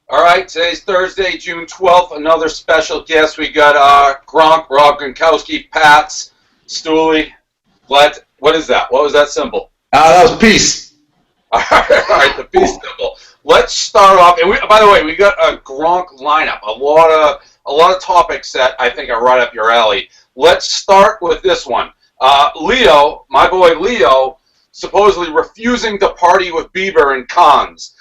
All right, today's Thursday, June 12th. Another special guest. We got Rob Gronkowski, Pats, Stooley. What is that? What was that symbol? That was peace. All right, the peace symbol. Let's start off. And by the way, we got a Gronk lineup. A lot of topics that I think are right up your alley. Let's start with this one. Leo, my boy Leo, supposedly refusing to party with Bieber and Cons.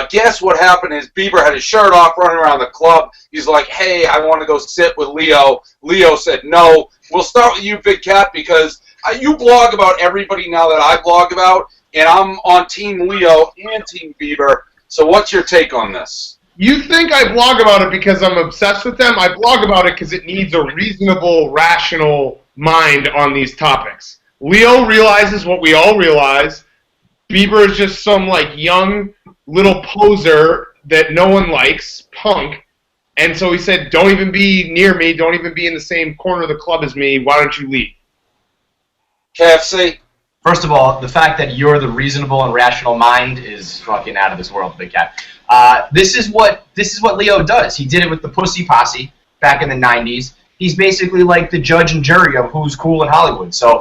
Guess what happened is Bieber had his shirt off running around the club. He's like, hey, I want to go sit with Leo. Leo said no. We'll start with you, Big Cat, because you blog about everybody now that I blog about, and I'm on Team Leo and Team Bieber. So what's your take on this? You think I blog about it because I'm obsessed with them? I blog about it because it needs a reasonable, rational mind on these topics. Leo realizes what we all realize. Bieber is just some, young little poser that no one likes, punk. And so he said, don't even be near me. Don't even be in the same corner of the club as me. Why don't you leave? KFC? First of all, the fact that you're the reasonable and rational mind is fucking out of this world, Big Cat. This is what Leo does. He did it with the Pussy Posse back in the 90s. He's basically like the judge and jury of who's cool in Hollywood. So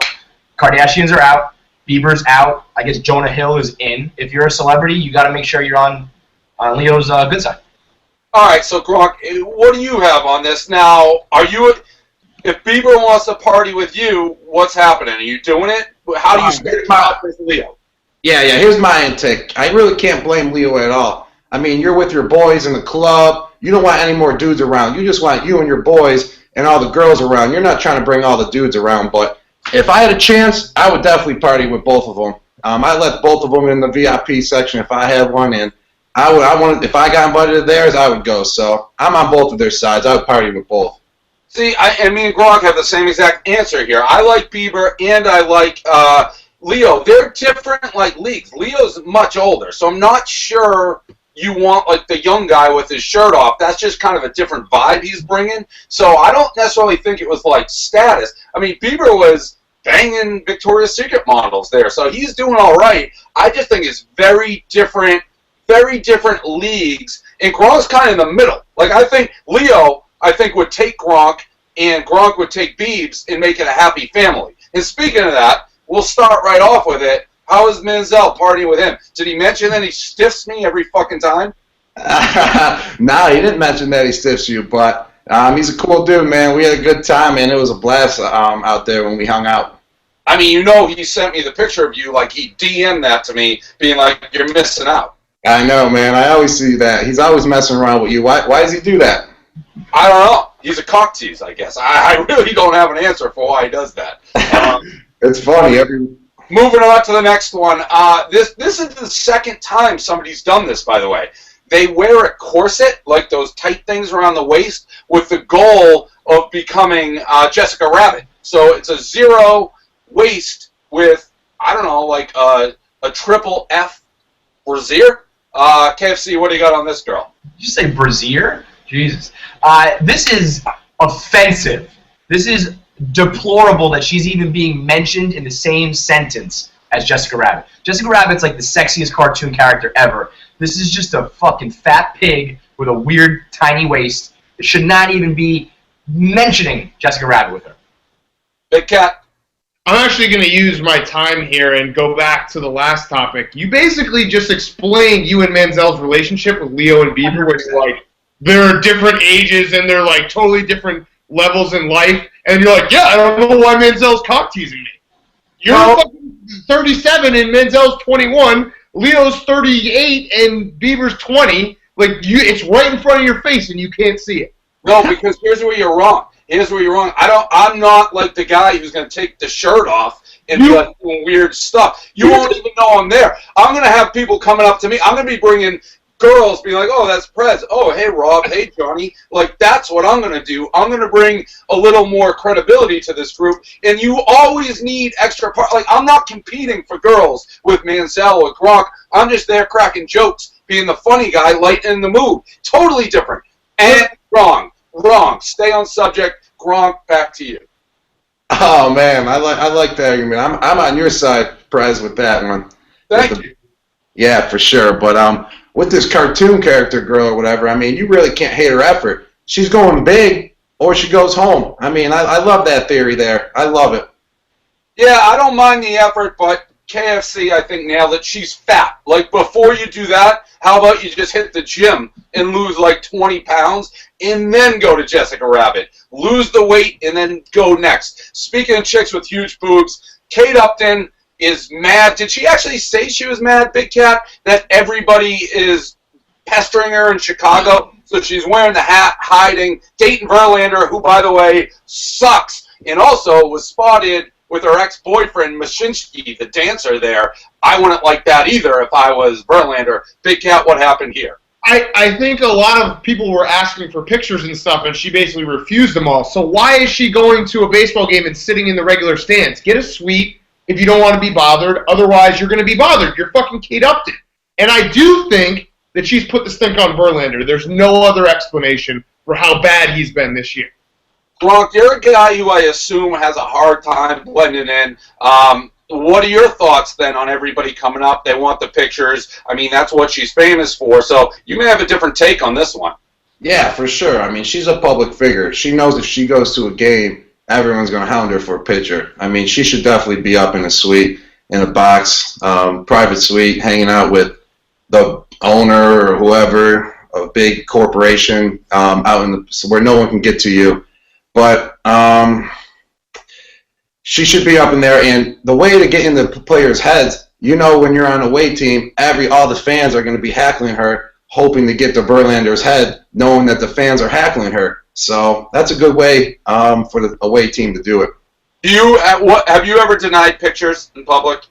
Kardashians are out. Bieber's out. I guess Jonah Hill is in. If you're a celebrity, you got to make sure you're on Leo's good side. All right, so Gronk, what do you have on this? Now, if Bieber wants to party with you, what's happening? Are you doing it? How do you split up with Leo? Yeah, here's my intake. I really can't blame Leo at all. I mean, you're with your boys in the club. You don't want any more dudes around. You just want you and your boys and all the girls around. You're not trying to bring all the dudes around, but if I had a chance, I would definitely party with both of them. I let both of them in the VIP section if I had one, and if I got invited to theirs, I would go. So I'm on both of their sides. I would party with both. See, and me and Gronk have the same exact answer here. I like Bieber and I like Leo. They're different leagues. Leo's much older, so I'm not sure you want the young guy with his shirt off. That's just kind of a different vibe he's bringing. So I don't necessarily think it was status. I mean, Bieber was banging Victoria's Secret models there, so he's doing all right. I just think it's very different leagues, and Gronk's kind of in the middle. I think Leo, would take Gronk, and Gronk would take Biebs and make it a happy family. And speaking of that, we'll start right off with it. How is Manziel partying with him? Did he mention that he stiffs me every fucking time? No, he didn't mention that he stiffs you, but he's a cool dude, man. We had a good time, man. It was a blast out there when we hung out. I mean, he sent me the picture of you, he DM'd that to me, being like, you're missing out. I know, man. I always see that. He's always messing around with you. Why does he do that? I don't know. He's a cock tease, I guess. I really don't have an answer for why he does that. It's funny. Moving on to the next one. This is the second time somebody's done this, by the way. They wear a corset, those tight things around the waist, with the goal of becoming Jessica Rabbit. So it's a zero waist with, I don't know, a triple F brassiere. KFC, what do you got on this girl? Did you say brassiere? Jesus. This is offensive. This is deplorable that she's even being mentioned in the same sentence as Jessica Rabbit. Jessica Rabbit's the sexiest cartoon character ever. This is just a fucking fat pig with a weird tiny waist. It should not even be mentioning Jessica Rabbit with her. Big Cat. I'm actually going to use my time here and go back to the last topic. You basically just explained you and Manziel's relationship with Leo and Bieber, which they're different ages and they're totally different levels in life. And you're yeah, I don't know why Manziel's cock teasing me. You're fucking 37 and Manziel's 21. Leo's 38 and Bieber's 20. It's right in front of your face and you can't see it. No, because here's where you're wrong. I'm not the guy who's going to take the shirt off and be doing weird stuff. You won't even know I'm there. I'm going to have people coming up to me. I'm going to be bringing girls being oh, that's Prez. Oh, hey, Rob. Hey, Johnny. That's what I'm going to do. I'm going to bring a little more credibility to this group. And you always need extra part. I'm not competing for girls with Manziel or Gronk. I'm just there cracking jokes, being the funny guy, lightening the mood. Totally different. And wrong. Stay on subject. Gronk, back to you. Oh, man. I like that argument. I'm on your side, Prez, with that one. Thank you. Yeah, for sure. But with this cartoon character girl or whatever, I mean, you really can't hate her effort. She's going big or she goes home. I mean, I love that theory there. I love it. Yeah, I don't mind the effort, but KFC, I think, nailed it. She's fat. Like, before you do that, how about you just hit the gym and lose like 20 pounds and then go to Jessica Rabbit? Lose the weight and then go next. Speaking of chicks with huge boobs, Kate Upton is mad. Did she actually say she was mad, Big Cat, that everybody is pestering her in Chicago? So she's wearing the hat, hiding. Dayton Verlander, who, by the way, sucks, and also was spotted with her ex-boyfriend, Mashinsky, the dancer there. I wouldn't like that either if I was Verlander. Big Cat, what happened here? I think a lot of people were asking for pictures and stuff, and she basically refused them all. So why is she going to a baseball game and sitting in the regular stands? Get a suite if you don't want to be bothered. Otherwise, you're going to be bothered. You're fucking Kate Upton. And I do think that she's put the stink on Verlander. There's no other explanation for how bad he's been this year. Gronk, you're a guy who I assume has a hard time blending in. What are your thoughts then on everybody coming up? They want the pictures. I mean, that's what she's famous for. So you may have a different take on this one. Yeah, for sure. I mean, she's a public figure. She knows if she goes to a game, everyone's going to hound her for a picture. I mean, she should definitely be up in a suite, in a box, private suite, hanging out with the owner or whoever, a big corporation, out in the where no one can get to you. But she should be up in there, and the way to get in the players' heads, you know, when you're on a away team, all the fans are going to be heckling her, hoping to get to Verlander's head, knowing that the fans are heckling her. So that's a good way for the away team to do it. Have you ever denied pictures in public?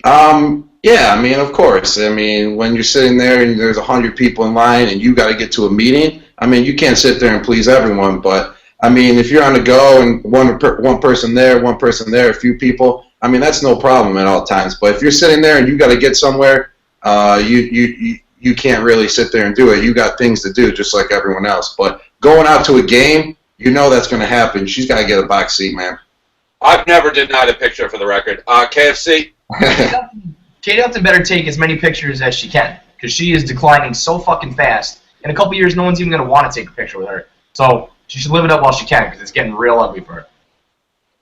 Yeah, I mean, of course. I mean, when you're sitting there and there's 100 people in line and you got to get to a meeting, I mean, you can't sit there and please everyone, but I mean, if you're on the go and one person there, a few people, I mean, that's no problem at all times. But if you're sitting there and you got to get somewhere, you can't really sit there and do it. You got things to do just like everyone else. But going out to a game, you know that's going to happen. She's got to get a box seat, man. I've never denied a picture, for the record. KFC? Kate Upton better take as many pictures as she can, because she is declining so fucking fast. In a couple years, no one's even going to want to take a picture with her. So she should live it up while she can, because it's getting real ugly for her.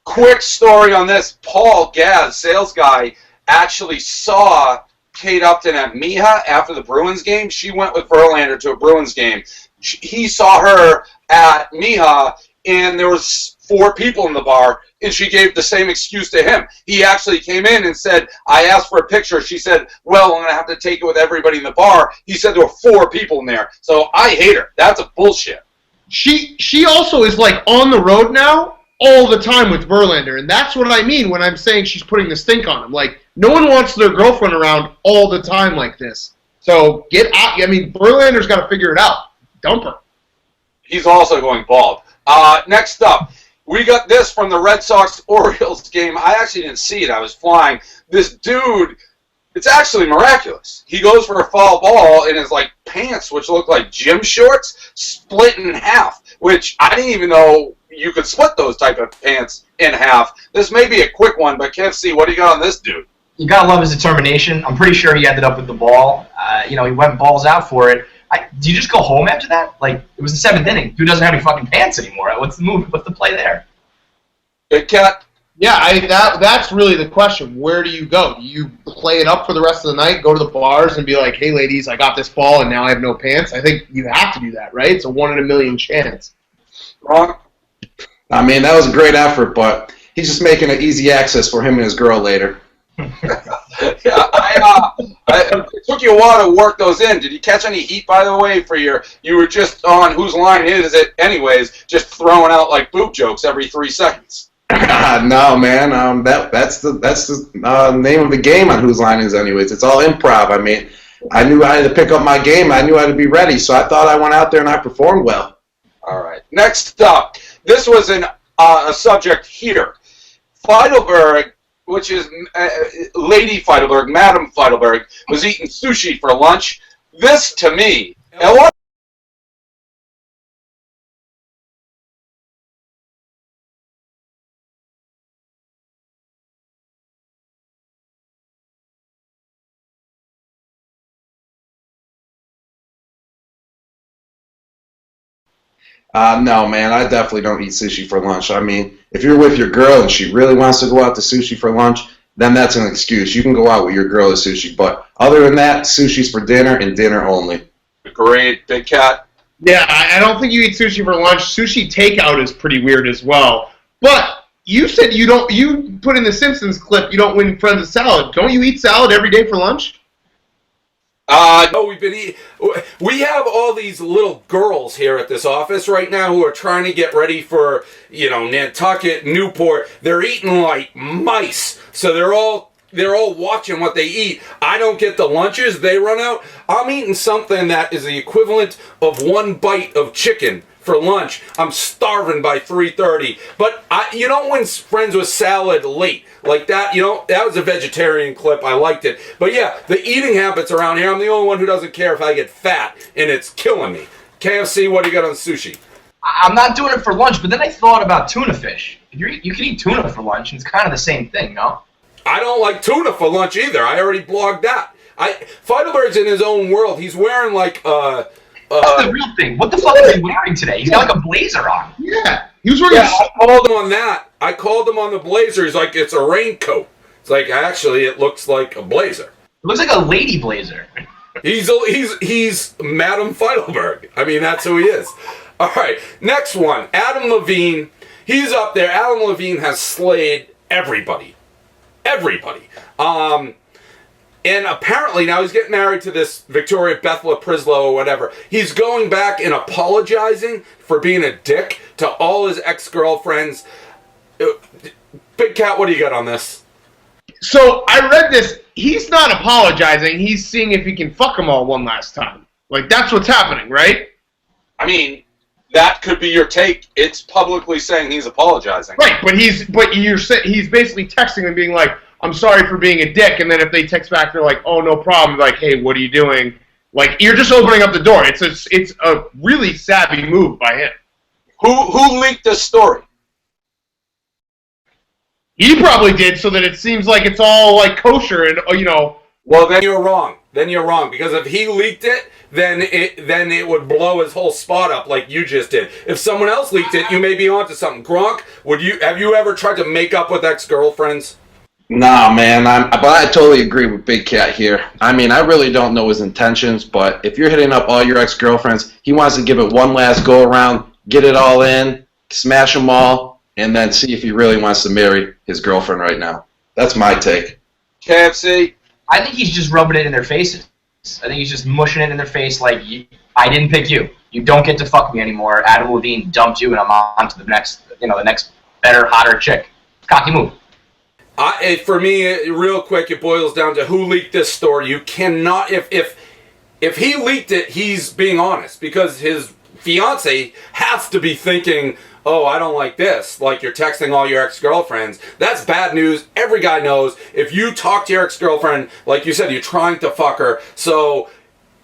Quick story on this. Paul Gaz, sales guy, actually saw Kate Upton at Miha after the Bruins game. She went with Verlander to a Bruins game. He saw her at Miha, and there was 4 people in the bar, and she gave the same excuse to him. He actually came in and said, I asked for a picture. She said, well, I'm going to have to take it with everybody in the bar. He said there were 4 people in there. So I hate her. That's a bullshit. She also is like on the road now all the time with Verlander, and that's what I mean when I'm saying she's putting the stink on him. Like, no one wants their girlfriend around all the time like this. So get out. I mean, Verlander's got to figure it out. Dump her. He's also going bald. Next up, we got this from the Red Sox-Orioles game. I actually didn't see it. I was flying. This dude, it's actually miraculous. He goes for a foul ball, and his pants, which look like gym shorts, split in half, which I didn't even know you could split those type of pants in half. This may be a quick one, but KFC, what do you got on this dude? You gotta love his determination. I'm pretty sure he ended up with the ball. He went balls out for it. Do you just go home after that? Like, it was the 7th inning. Dude doesn't have any fucking pants anymore. What's the move? What's the play there? Big Cat? Yeah, that's really the question. Where do you go? Do you play it up for the rest of the night, go to the bars and be like, hey, ladies, I got this ball and now I have no pants? I think you have to do that, right? It's a 1 in a million chance. Wrong. I mean, that was a great effort, but he's just making it easy access for him and his girl later. Yeah, it took you a while to work those in. Did you catch any heat, by the way, for you were just on Whose Line Is It Anyways, just throwing out boob jokes every 3 seconds? No, man. That's the name of the game on Whose Line Is It Anyways. It's all improv. I mean, I knew I had to pick up my game. I knew I had to be ready, so I thought I went out there and I performed well. All right. Next up, this was a subject here. Finalburg, which is Lady Finalburg, Madam Finalburg, was eating sushi for lunch. This, to me, and what No, man, I definitely don't eat sushi for lunch. I mean, if you're with your girl and she really wants to go out to sushi for lunch, then that's an excuse. You can go out with your girl to sushi. But other than that, sushi's for dinner and dinner only. Great, Big Cat. Yeah, I don't think you eat sushi for lunch. Sushi takeout is pretty weird as well. But you said you put in the Simpsons clip, you don't win friends of salad. Don't you eat salad every day for lunch? No, we have all these little girls here at this office right now who are trying to get ready for, Nantucket, Newport. They're eating like mice. So they're all watching what they eat. I don't get the lunches they run out. I'm eating something that is the equivalent of one bite of chicken for lunch. I'm starving by 3:30. But you don't win friends with salad late. Like that, that was a vegetarian clip. I liked it. But yeah, the eating habits around here, I'm the only one who doesn't care if I get fat, and it's killing me. KFC, what do you got on sushi? I'm not doing it for lunch, but then I thought about tuna fish. You can eat tuna for lunch, and it's kind of the same thing, no? I don't like tuna for lunch either. I already blogged that. Finalburg's in his own world. He's wearing like That's the real thing. What the fuck is he wearing today? He's got like a blazer on. Yeah. He was wearing I called him on that. I called him on the blazer. He's like, it's a raincoat. It's like, actually, it looks like a blazer. It looks like a lady blazer. He's Madam Finalburg. I mean, that's who he is. All right, next one. Adam Levine. He's up there. Adam Levine has slayed everybody. Everybody. And apparently now he's getting married to this Victoria Bethla Prislow or whatever. He's going back and apologizing for being a dick to all his ex-girlfriends. Big Cat, what do you got on this? So I read this. He's not apologizing. He's seeing if he can fuck them all one last time. Like, that's what's happening, right? I mean, that could be your take. It's publicly saying he's apologizing. Right, but he's basically texting them being like, I'm sorry for being a dick, and then if they text back, they're like, oh, no problem. Like, hey, what are you doing? Like, you're just opening up the door. It's a really savvy move by him. Who leaked this story? He probably did, so that it seems like it's all like kosher and Well, then you're wrong. Then you're wrong, because if he leaked it, then it would blow his whole spot up like you just did. If someone else leaked it, you may be onto something. Gronk, have you ever tried to make up with ex-girlfriends? Nah, man, but I totally agree with Big Cat here. I mean, I really don't know his intentions, but if you're hitting up all your ex-girlfriends, he wants to give it one last go-around, get it all in, smash them all, and then see if he really wants to marry his girlfriend right now. That's my take. KFC? I think he's just rubbing it in their faces. I think he's just mushing it in their face like, I didn't pick you. You don't get to fuck me anymore. Adam Levine dumped you, and I'm on to the next better, hotter chick. Cocky move. For me, real quick, it boils down to who leaked this story. You cannot, if he leaked it, he's being honest, because his fiance has to be thinking, oh, I don't like this, like you're texting all your ex-girlfriends. That's bad news. Every guy knows if you talk to your ex-girlfriend, like you said, you're trying to fuck her. So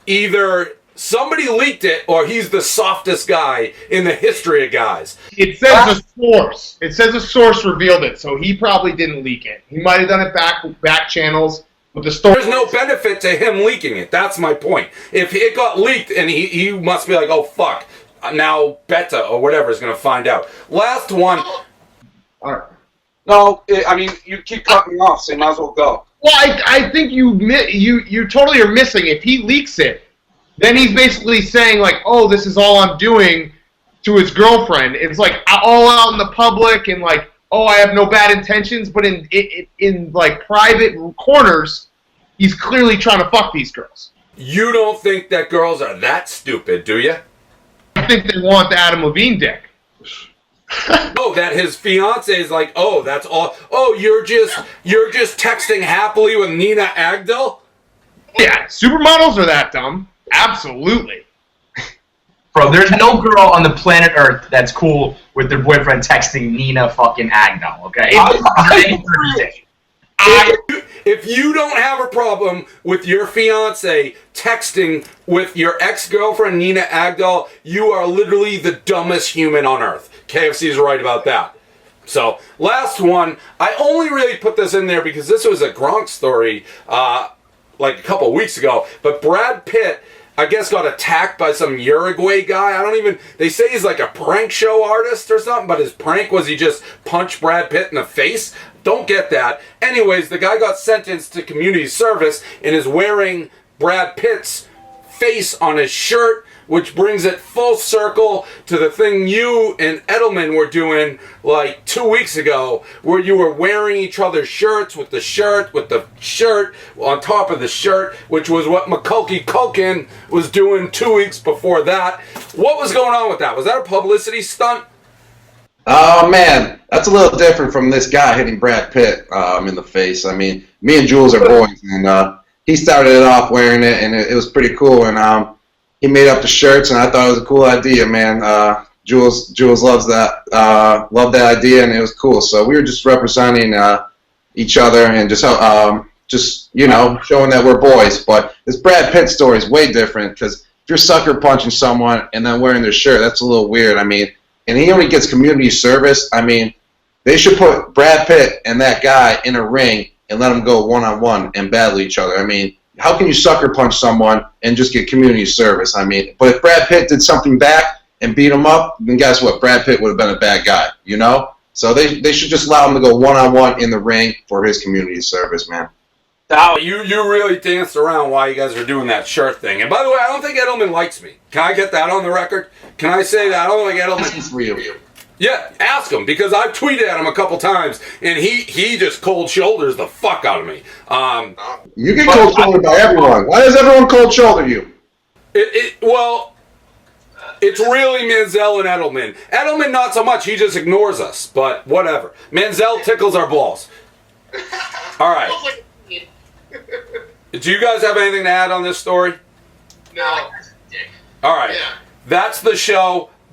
either somebody leaked it or he's the softest guy in the history of guys. It says a source. It says a source revealed it, so he probably didn't leak it. He might have done it back channels. But the story. There's no benefit to him leaking it. That's my point. If it got leaked and he must be like, oh, fuck. Now Beta or whatever is going to find out. Last one. All right. No, I mean, you keep cutting me off, so you might as well go. Well, I think you totally are missing. If he leaks it, then he's basically saying, like, oh, this is all I'm doing to his girlfriend. It's like all out in the public and like, oh, I have no bad intentions. But in like private corners, he's clearly trying to fuck these girls. You don't think that girls are that stupid, do you? I think they want the Adam Levine dick. Oh, that his fiance is like, oh, that's all. Oh, you're just texting happily with Nina Agdal? Yeah, supermodels are that dumb. Absolutely. Bro, there's no girl on the planet Earth that's cool with their boyfriend texting Nina fucking Agdal, okay? If you don't have a problem with your fiance texting with your ex-girlfriend Nina Agdal, you are literally the dumbest human on earth. KFC is right about that. So, last one. I only really put this in there because this was a Gronk story like a couple weeks ago. But Brad Pitt, I guess got attacked by some Uruguay guy. They say he's like a prank show artist or something, but his prank was he just punched Brad Pitt in the face. Don't get that. Anyways, the guy got sentenced to community service and is wearing Brad Pitt's face on his shirt, which brings it full circle to the thing you and Edelman were doing like 2 weeks ago, where you were wearing each other's shirts with the shirt on top of the shirt, which was what McCulkey Culkin was doing 2 weeks before that. What was going on with that? Was that a publicity stunt? Oh, man, that's a little different from this guy hitting Brad Pitt in the face. I mean, me and Jules are boys, and he started it off wearing it, and it was pretty cool, and he made up the shirts, and I thought it was a cool idea, man. Jules loves that, loved that idea, and it was cool. So we were just representing each other and just showing that we're boys. But this Brad Pitt story is way different, because if you're sucker punching someone and then wearing their shirt, that's a little weird. I mean, and he only gets community service. I mean, they should put Brad Pitt and that guy in a ring and let them go one-on-one and battle each other. I mean, how can you sucker punch someone and just get community service? I mean, but if Brad Pitt did something back and beat him up, then guess what? Brad Pitt would have been a bad guy, you know? So they should just allow him to go one-on-one in the ring for his community service, man. Now, you really danced around while you guys were doing that shirt thing. And by the way, I don't think Edelman likes me. Can I get that on the record? Can I say that? I don't think Edelman... This is for you. Yeah, ask him, because I've tweeted at him a couple times, and he just cold shoulders the fuck out of me. You get cold shouldered by everyone. Why does everyone cold shoulder you? Well, it's really Manziel and Edelman. Edelman, not so much. He just ignores us, but whatever. Manziel tickles our balls. All right. Do you guys have anything to add on this story? No. All right. Yeah. That's the show.